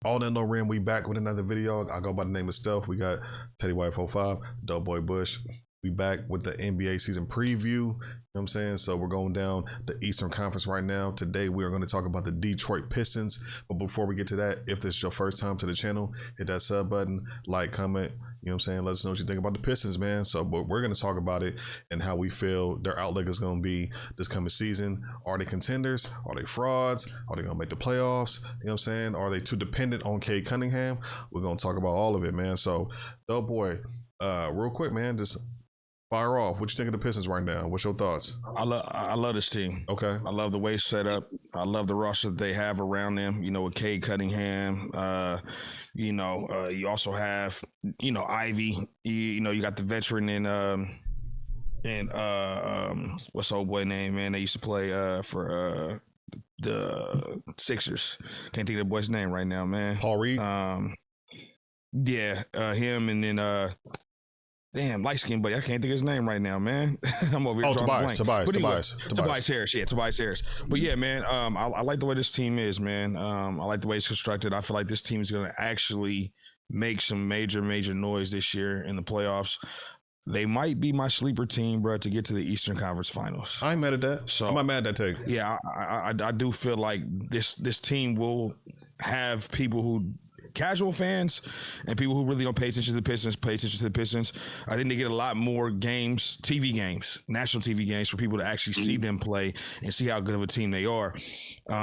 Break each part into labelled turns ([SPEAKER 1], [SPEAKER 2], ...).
[SPEAKER 1] All that no rim, we back with another video. I go by the name of Stealth. We got Teddy White 45, Dope Boy Bush. We back with the NBA season preview. You know what I'm saying? So we're going down the Eastern Conference right now. Today we are going to talk about the Detroit Pistons. But before we get to that, if this is your first time to the channel, hit that sub button, like, comment. You know what I'm saying? Let us know what you think about the Pistons, man. So but we're going to talk about it and how we feel their outlook is going to be this coming season. Are they contenders? Are they frauds? Are they going to make the playoffs? You know what I'm saying? Are they too dependent on Cade Cunningham? We're going to talk about all of it, man. So, Dope Boy, real quick, man, just fire off. What you think of the Pistons right now? What's your thoughts?
[SPEAKER 2] I love this team.
[SPEAKER 1] Okay.
[SPEAKER 2] I love the way it's set up. I love the roster that they have around them. You know, with Cade Cunningham. You also have, Ivy. You got the veteran in what's the old boy name, man? They used to play for the Sixers. Can't think of the boy's name right now, man.
[SPEAKER 1] Paul Reed.
[SPEAKER 2] Him, and then damn, light skin buddy. I can't think of his name right now, man. I'm over here drawing a blank. Tobias Harris. Yeah, Tobias Harris. But yeah, man, I like the way this team is, man. I like the way it's constructed. I feel like this team is going to actually make some major noise this year in the playoffs. They might be my sleeper team, bro, to get to the Eastern Conference Finals.
[SPEAKER 1] I ain't mad at that. So I'm not mad at that take.
[SPEAKER 2] Yeah, I do feel like this team will have people who casual fans and people who really don't pay attention to the Pistons. I think they get a lot more games, TV games, national TV games for people to actually see them play and see how good of a team they are.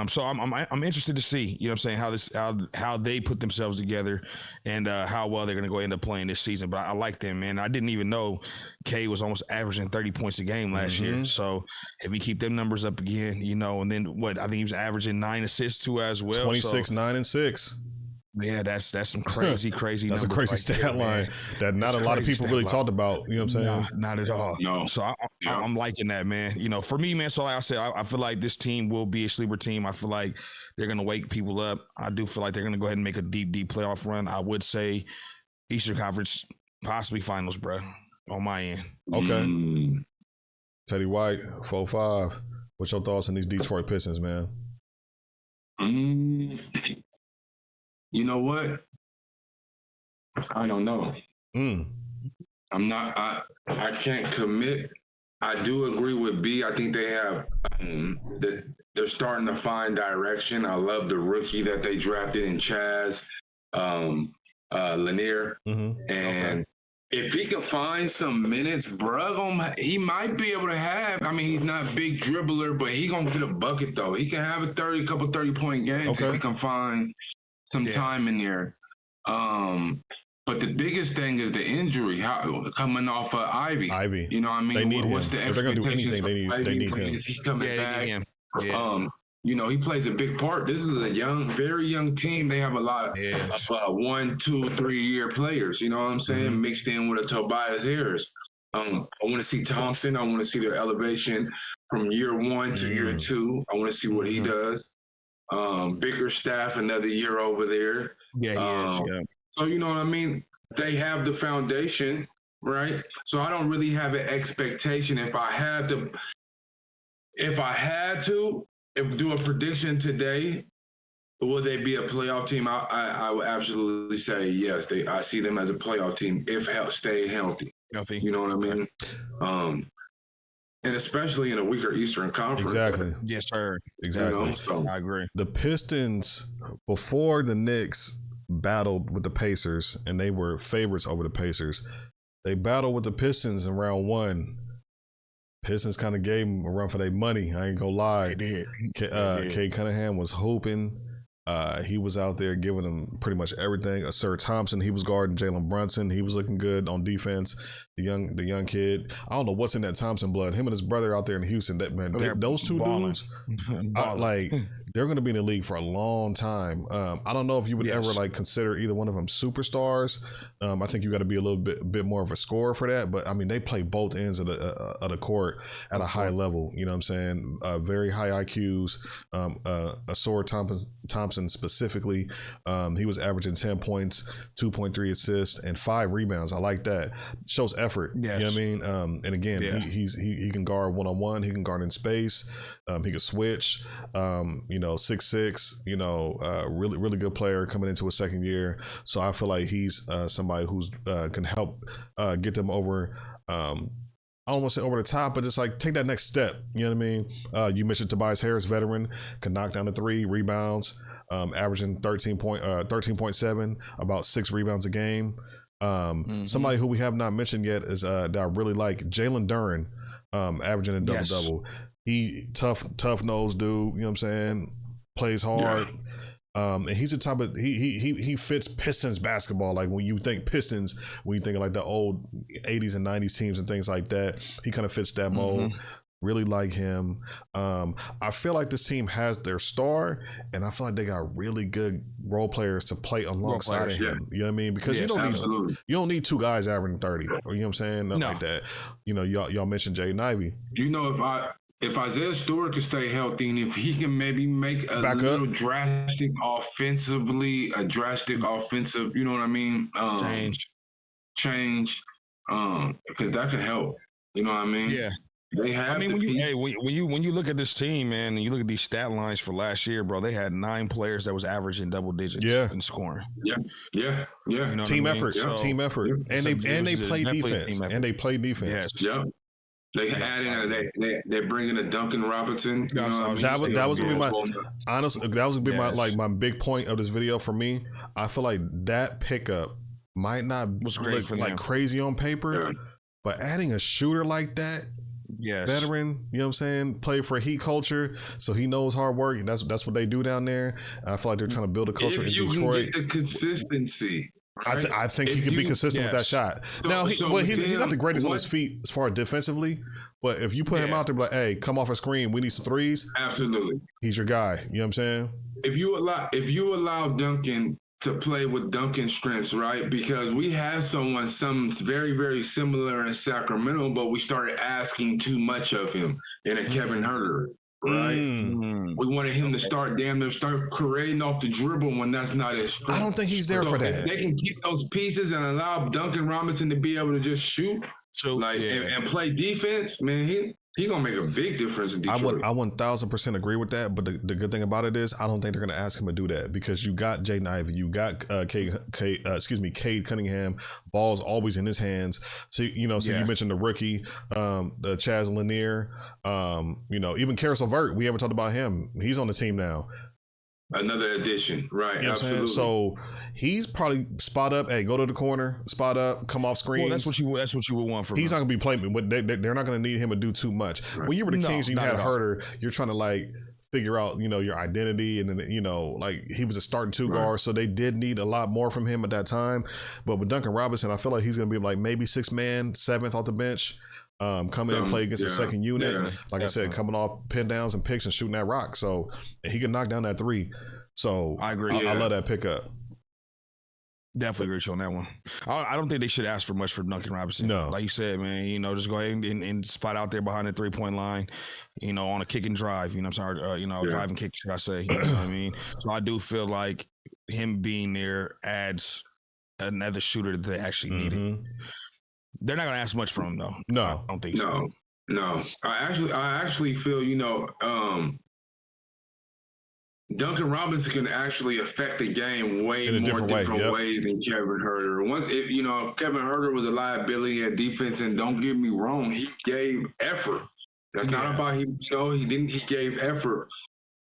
[SPEAKER 2] So I'm interested to see, you know what I'm saying, how they put themselves together and how well they're going to go end up playing this season. But I like them, man. I didn't even know Cade was almost averaging 30 points a game last year. So if we keep them numbers up again, and then I think he was averaging 9 assists too as well.
[SPEAKER 1] 26, 9 and 6.
[SPEAKER 2] Yeah, that's some crazy
[SPEAKER 1] That's a crazy stat line that not a lot of people really talked about. You know what I'm saying?
[SPEAKER 2] Not at all.
[SPEAKER 3] No.
[SPEAKER 2] So I'm liking that, man. For me, man. So like I said, I feel like this team will be a sleeper team. I feel like they're gonna wake people up. I do feel like they're gonna go ahead and make a deep playoff run. I would say Eastern Conference, possibly Finals, bro. On my end.
[SPEAKER 1] Okay. Teddy White, 4-5. What's your thoughts on these Detroit Pistons, man?
[SPEAKER 3] You know what? I don't know. I'm not. I can't commit. I do agree with B. I think they have. They're starting to find direction. I love the rookie that they drafted in Chaz Lanier, and if he can find some minutes, bro, he might be able to have. I mean, he's not a big dribbler, but he gonna get a bucket though. He can have a couple 30-point games if he can find some time in there. But the biggest thing is the injury, coming off of Ivy. You know what I mean?
[SPEAKER 1] They need him. If they're going to do anything, they need him.
[SPEAKER 3] He's coming back. He plays a big part. This is a very young team. They have a lot of 1, 2, 3 year players, you know what I'm saying? Mixed in with a Tobias Harris. I want to see Thompson. I want to see their elevation from year 1 to year 2. I want to see what he does. Bickerstaff another year over there. So you know what I mean? They have the foundation, right? So I don't really have an expectation. If I had to do a prediction today, will they be a playoff team? I would absolutely say yes. I see them as a playoff team if stay healthy. You know what I mean? And especially in a weaker Eastern Conference.
[SPEAKER 1] Exactly.
[SPEAKER 2] Yes, sir.
[SPEAKER 1] Exactly.
[SPEAKER 2] I agree.
[SPEAKER 1] The Pistons, before the Knicks battled with the Pacers, and they were favorites over the Pacers, they battled with the Pistons in round 1. Pistons kind of gave them a run for their money. I ain't gonna lie.
[SPEAKER 2] They did.
[SPEAKER 1] Cade Cunningham was hooping. He was out there giving them pretty much everything. Sir Thompson, he was guarding Jalen Brunson. He was looking good on defense. The young kid. I don't know what's in that Thompson blood. Him and his brother out there in Houston. Those two dudes, they're going to be in the league for a long time. I don't know if you would ever consider either one of them superstars. I think you got to be a little bit more of a scorer for that. But I mean, they play both ends of the court at a high level. You know what I'm saying? Very high IQs. Asor Thompson specifically, he was averaging 10 points, 2.3 assists, and 5 rebounds. I like that. Shows effort. You know what I mean? And again, he can guard one-on-one. He can guard in space. He can switch. 6'6", really, really good player coming into his second year. So I feel like he's somebody who's can help get them over. I don't want to say over the top, but just like take that next step. You know what I mean? You mentioned Tobias Harris, veteran, can knock down the 3, rebounds, averaging 13.7, about 6 rebounds a game. Somebody who we have not mentioned yet is that I really like, Jalen Duren, averaging a double-double. He tough nosed dude, you know what I'm saying? Plays hard. And he's the type of he fits Pistons basketball. Like when you think Pistons, when you think of like the old 80s and 90s teams and things like that, he kind of fits that mold. Really like him. I feel like this team has their star, and I feel like they got really good role players to play alongside of him. You know what I mean? Because you don't need 2 guys averaging 30. Or, you know what I'm saying? Nothing like that. Y'all mentioned Jaden Ivey.
[SPEAKER 3] If Isaiah Stewart can stay healthy, and if he can maybe make a drastic offensive, you know what I mean? Change, because that could help. You know what I mean?
[SPEAKER 2] Yeah.
[SPEAKER 3] They have.
[SPEAKER 2] when you look at this team, man, and you look at these stat lines for last year, bro, they had 9 players that was averaging double digits in scoring.
[SPEAKER 3] Yeah.
[SPEAKER 1] Team effort, team effort, and they play defense,
[SPEAKER 2] Yes.
[SPEAKER 3] Yeah. They add in they bring in a Duncan Robinson.
[SPEAKER 1] That was gonna be my big point of this video for me. I feel like that pickup might not look like crazy on paper, but adding a shooter like that, veteran, you know what I'm saying, play for Heat culture, so he knows hard work, and that's what they do down there. I feel like they're trying to build a culture in Detroit.
[SPEAKER 3] Can get the consistency. Right?
[SPEAKER 1] I think he could be consistent with that shot. Now, he's not the greatest on his feet as far as defensively, but if you put him out there, like, hey, come off a screen, we need some threes.
[SPEAKER 3] Absolutely,
[SPEAKER 1] he's your guy. You know what I'm saying?
[SPEAKER 3] If you allow Duncan to play with Duncan's strengths, right? Because we had something very, very similar in Sacramento, but we started asking too much of him in a Kevin Huerter. Right, we wanted him to start creating off the dribble when that's not his strength.
[SPEAKER 1] I don't think he's there for that.
[SPEAKER 3] If they can keep those pieces and allow Duncan Robinson to be able to just shoot, and play defense, man, he gonna make a big difference in Detroit.
[SPEAKER 1] I 1000% agree with that. But the good thing about it is, I don't think they're gonna ask him to do that, because you got Jaden Ivey, you got Cade Cunningham. Ball's always in his hands. So you mentioned the rookie, the Chaz Lanier, even Karis LeVert. We haven't talked about him. He's on the team now.
[SPEAKER 3] Another addition, right?
[SPEAKER 1] You know absolutely. So he's probably spot up. Hey, go to the corner, spot up, come off screens.
[SPEAKER 2] Well, that's what you would want from him.
[SPEAKER 1] He's not gonna be playing, but they're not gonna need him to do too much. Right. When you were the Kings, and you had Huerter, you're trying to figure out your identity, and then he was a starting 2 guard, so they did need a lot more from him at that time. But with Duncan Robinson, I feel like he's gonna be maybe 6th man, 7th off the bench. Come in and play against the second unit. I said, coming off pin downs and picks and shooting that rock. So he can knock down that 3. So
[SPEAKER 2] I agree.
[SPEAKER 1] I love that pickup.
[SPEAKER 2] Definitely agree with you on that one. I don't think they should ask for much for Duncan Robinson. No. Like you said, man, just go ahead and spot out there behind the 3-point line, on a kick and drive, drive and kick, should I say. You know what I mean? So I do feel like him being there adds another shooter that they actually needed. They're not going to ask much from him, though.
[SPEAKER 1] No,
[SPEAKER 2] I don't think so.
[SPEAKER 3] No. I actually feel, Duncan Robinson can actually affect the game way more different ways than Kevin Huerter. Kevin Huerter was a liability at defense, and don't get me wrong, he gave effort. That's not about him. He gave effort.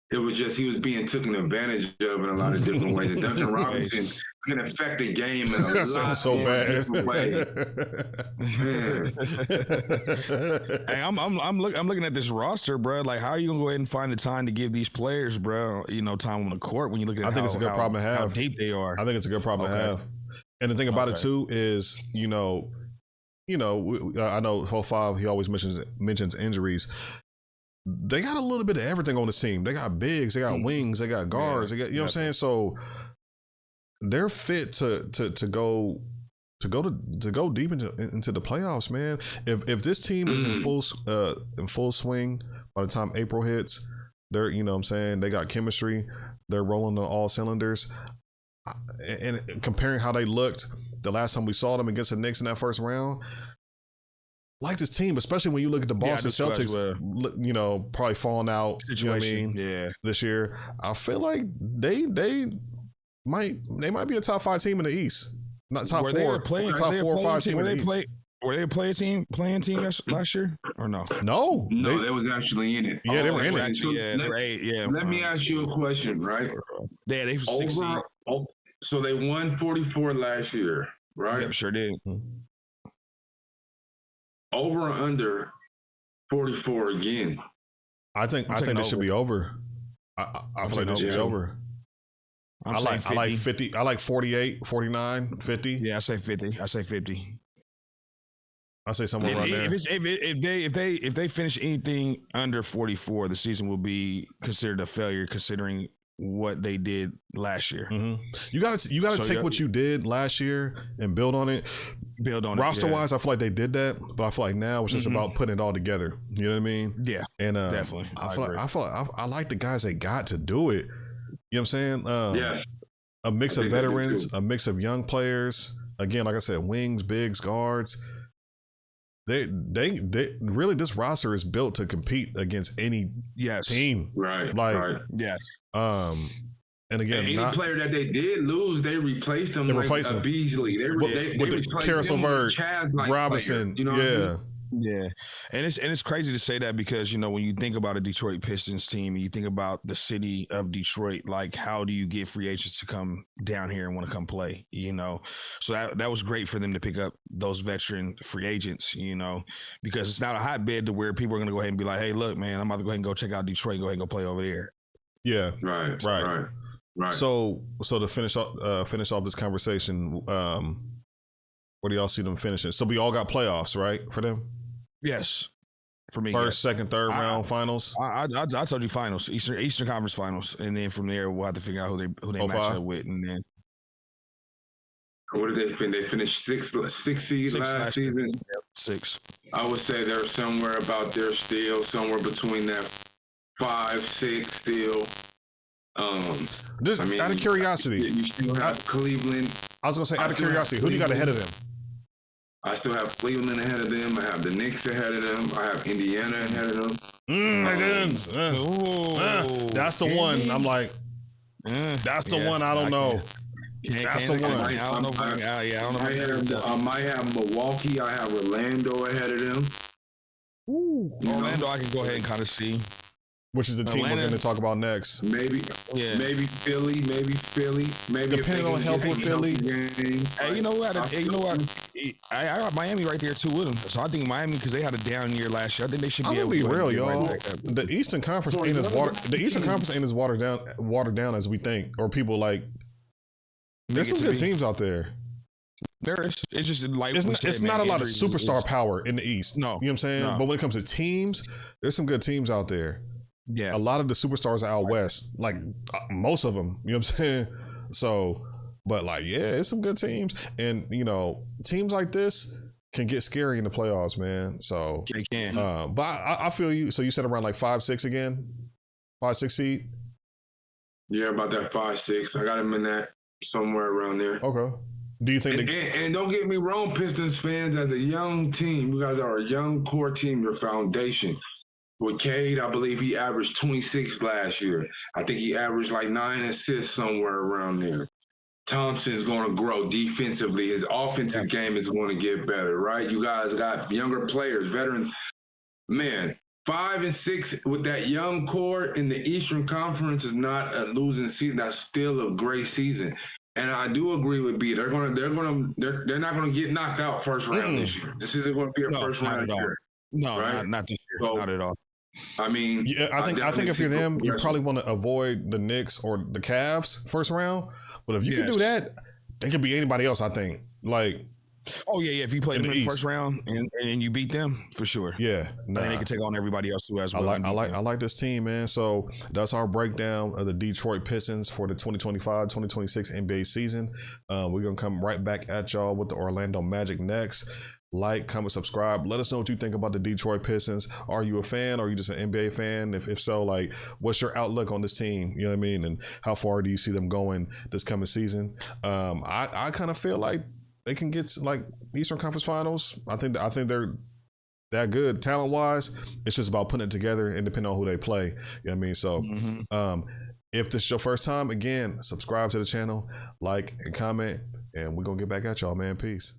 [SPEAKER 3] It was just he was being taken advantage of in a lot of different ways. And Duncan Robinson can affect the game in a lot of different ways.
[SPEAKER 2] Hey, I'm looking at this roster, bro. Like, how are you gonna go ahead and find the time to give these players, bro, time on the court when you look at
[SPEAKER 1] it's a good problem to have.
[SPEAKER 2] How deep they are.
[SPEAKER 1] I think it's a good problem to have. And the thing about it too is, I know 4-5, he always mentions injuries. They got a little bit of everything on this team. They got bigs, they got wings, they got guards, they got, what I'm saying? So they're fit to go deep into the playoffs, man. If this team is in full swing by the time April hits, they're, what I'm saying, they got chemistry, they're rolling on all cylinders. And comparing how they looked the last time we saw them against the Knicks in that first round, like this team, especially when you look at the Boston Celtics, you know, probably falling out.
[SPEAKER 2] Situation,
[SPEAKER 1] you know what I mean? This year, I feel like they might be a top 5 team in the East, not top 4, top 4 or 5 team in the East.
[SPEAKER 2] Were they a playing team last year or no?
[SPEAKER 1] No,
[SPEAKER 3] they was actually in it.
[SPEAKER 1] Yeah, they were in it.
[SPEAKER 2] They were 8. Yeah.
[SPEAKER 3] Let me ask you a question, right?
[SPEAKER 2] Yeah, they were 16.
[SPEAKER 3] So they won 44 last year, right?
[SPEAKER 2] Yep, sure did.
[SPEAKER 3] Over or under 44 again?
[SPEAKER 1] I think they should be over. I feel like they should be over. I like 50. I like 48, 49, 50.
[SPEAKER 2] Yeah, I say 50. I say 50.
[SPEAKER 1] I say somewhere around there.
[SPEAKER 2] If they finish anything under 44, the season will be considered a failure, considering what they did last year.
[SPEAKER 1] Mm-hmm. You got to take what you did last year and build on it. Roster wise, I feel like they did that, but I feel like now it's just about putting it all together. You know what I mean?
[SPEAKER 2] Yeah,
[SPEAKER 1] and
[SPEAKER 2] definitely.
[SPEAKER 1] I like the guys they got to do it. You know what I'm saying? A mix of veterans, a mix of young players. Again, like I said, wings, bigs, guards. They really, this roster is built to compete against any team.
[SPEAKER 3] Right.
[SPEAKER 2] Yes.
[SPEAKER 1] And again,
[SPEAKER 3] any player that they did lose, they replaced them like Beasley. They
[SPEAKER 1] with Caris LeVert, Robinson.
[SPEAKER 3] You know
[SPEAKER 2] Yeah, and it's crazy to say that because, you know, when you think about a Detroit Pistons team and you think about the city of Detroit, like, how do you get free agents to come down here and want to come play, you know? So that was great for them to pick up those veteran free agents, you know, because it's not a hotbed to where people are going to go ahead and be like, hey, look, man, I'm about to go ahead and go check out Detroit and go ahead and go play over there.
[SPEAKER 1] Yeah.
[SPEAKER 3] Right.
[SPEAKER 1] So to finish off this conversation, where do y'all see them finishing? So we all got playoffs, right, for them?
[SPEAKER 2] Yes, for me.
[SPEAKER 1] First, second, third round finals.
[SPEAKER 2] I told you finals, Eastern Conference Finals, and then from there we'll have to figure out who they match up with, and then.
[SPEAKER 3] What did they finish? They finished six seed last season.
[SPEAKER 2] Yep, 6.
[SPEAKER 3] I would say they're somewhere about there still, somewhere between that 5, 6 still.
[SPEAKER 1] Just out of curiosity,
[SPEAKER 3] you still have Cleveland.
[SPEAKER 1] I was gonna say, out of curiosity, who do you got ahead of them?
[SPEAKER 3] I still have Cleveland ahead of them. I have the Knicks ahead of them. I have Indiana ahead of them.
[SPEAKER 1] That's the one. I'm like, that's the one. I don't know. That's the one.
[SPEAKER 3] I might have Milwaukee. I have Orlando ahead of them.
[SPEAKER 2] Orlando, I can go ahead and kind of see.
[SPEAKER 1] Which is the team we're going to talk about next.
[SPEAKER 3] Maybe Philly. Maybe
[SPEAKER 1] depending on health with Philly.
[SPEAKER 2] Hey, you know what? I got Miami right there too with them. So I think Miami, because they had a down year last year, I think they should be able to
[SPEAKER 1] be real, y'all. The Eastern Conference ain't as watered down as we think, or people like. There's some good teams out there.
[SPEAKER 2] There is. It's just like
[SPEAKER 1] it's not a lot of superstar power in the East. No, you know what I'm saying. No. But when it comes to teams, there's some good teams out there.
[SPEAKER 2] Yeah,
[SPEAKER 1] a lot of the superstars are out west, like most of them. You know what I'm saying? So, but like, yeah, it's some good teams, and you know, teams like this can get scary in the playoffs, man. So
[SPEAKER 2] they can.
[SPEAKER 1] But I feel you. So you said around like 5, 6 again, 5, 6 seed.
[SPEAKER 3] Yeah, about that 5, 6. I got him in that somewhere around there.
[SPEAKER 1] Okay. Do you think?
[SPEAKER 3] And don't get me wrong, Pistons fans, as a young team, you guys are a young core team. Your foundation. With Cade, I believe he averaged 26 last year. I think he averaged like 9 assists somewhere around there. Thompson's going to grow defensively. His offensive game is going to get better, right? You guys got younger players, veterans. Man, 5 and 6 with that young core in the Eastern Conference is not a losing season. That's still a great season. And I do agree with B. They're not going to get knocked out first round this year. This isn't going to be a first round year.
[SPEAKER 2] No,
[SPEAKER 3] right?
[SPEAKER 2] not this year. So, not at all.
[SPEAKER 3] I mean,
[SPEAKER 1] yeah, I think if you're them, you probably want to avoid the Knicks or the Cavs first round. But if you can do that, they could be anybody else. I think. Like,
[SPEAKER 2] oh yeah, if you play them in the first round and you beat them for sure.
[SPEAKER 1] Yeah,
[SPEAKER 2] then they can take on everybody else who has.
[SPEAKER 1] I like this team, man. So that's our breakdown of the Detroit Pistons for the 2025-2026 NBA season. We're gonna come right back at y'all with the Orlando Magic next. Like, comment, subscribe. Let us know what you think about the Detroit Pistons. Are you a fan? Or are you just an NBA fan? If so, like, what's your outlook on this team? You know what I mean? And how far do you see them going this coming season? I kind of feel like they can get to, like, Eastern Conference Finals. I think they're that good talent wise. It's just about putting it together and depending on who they play. You know what I mean? So if this is your first time, again, subscribe to the channel, like and comment, and we're gonna get back at y'all, man. Peace.